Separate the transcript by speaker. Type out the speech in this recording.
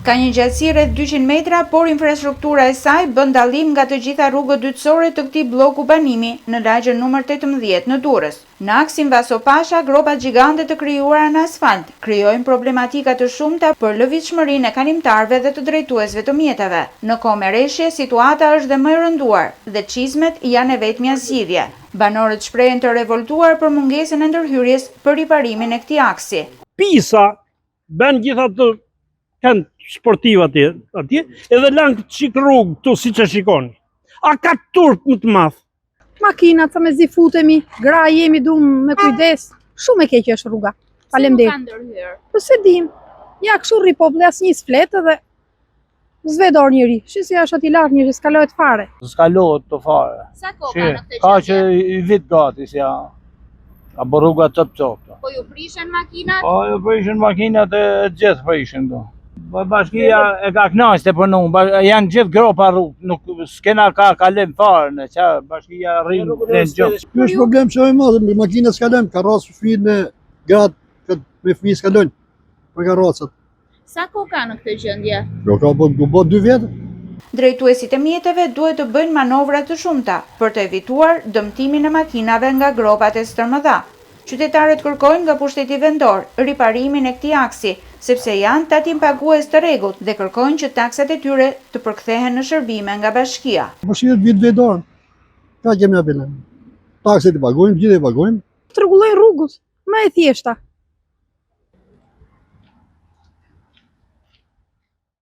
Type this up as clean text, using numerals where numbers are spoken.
Speaker 1: Ka një gjatësi rreth 200 metra, por infrastruktura e saj bën dallim nga të gjitha rrugët dytësore të këtij bloku banimi në lagjën numër 18 në Durrës. Në aksin Vaso Pasha, gropat gjigante të krijuara në asfalt krijojnë problematika të shumta për lëvizshmërinë e kalimtarëve dhe të drejtuesve të mjeteve. Në Komereshje, situata është dhe më e rënduar dhe çizmet janë e vetmja zgjidhje. Banorët shprehen të revoltuar për mungesën e ndërhyrjes për riparimin e këtij aksi.
Speaker 2: Pisa bën gjithatë kanë sportiv atje, edhe lanë këtë qik rrugë këtu si që shikoni. A ka turp më të madh?
Speaker 3: Makinat, sa me zi futemi, gra jemi dumë me kujdes. Shumë e keqe është rruga. Faleminderit.
Speaker 1: Si nuk ka ndërhyrë?
Speaker 3: Po se dim, ja kështu rri popullli asnjë s'flet dhe zvedor njëri. Shisi është aty lart njëri, s'kalohet fare.
Speaker 4: S'kalohet të fare.
Speaker 1: Sa kohë ka në këtë
Speaker 4: Ka
Speaker 1: gjendje?
Speaker 4: që i vit gati, si ja. Ka bërë rruga cop-copta.
Speaker 1: Po ju prishen makinat?
Speaker 4: Po ju prishin makinat e gjithë prishin do. Bashkia e ka knaqë të punu, janë gjithë gropa rrugë, nuk s'kena ka kalim fare në që bashkia rrinë gjithë.
Speaker 5: Kjo është problem që e madhe, me makinat s'kalojnë, ka rrasë fëmijët me gratë, me fëmijë s'kalojnë, për ka rrasët.
Speaker 1: Sa kohë ka në këtë gjendje?
Speaker 5: Jo ka bë 2 vjetë.
Speaker 1: Drejtuesit e mjeteve duhet të bëjnë manovra të shumta për të evituar dëmtimin e makinave nga gropat e stërmëdha. Qytetarët kërkojnë nga pushteti vendor riparimin e këtij aksi, sepse janë tatim pagues të rregullt dhe kërkojnë që taksat e tyre të përkthehen në shërbime nga bashkia.
Speaker 5: Pushtetet vit vendor. Ka kemi apelën. Takset i pagojmë, gjithë i pagojmë.
Speaker 3: Të rregullojnë rrugët, më e thjeshta.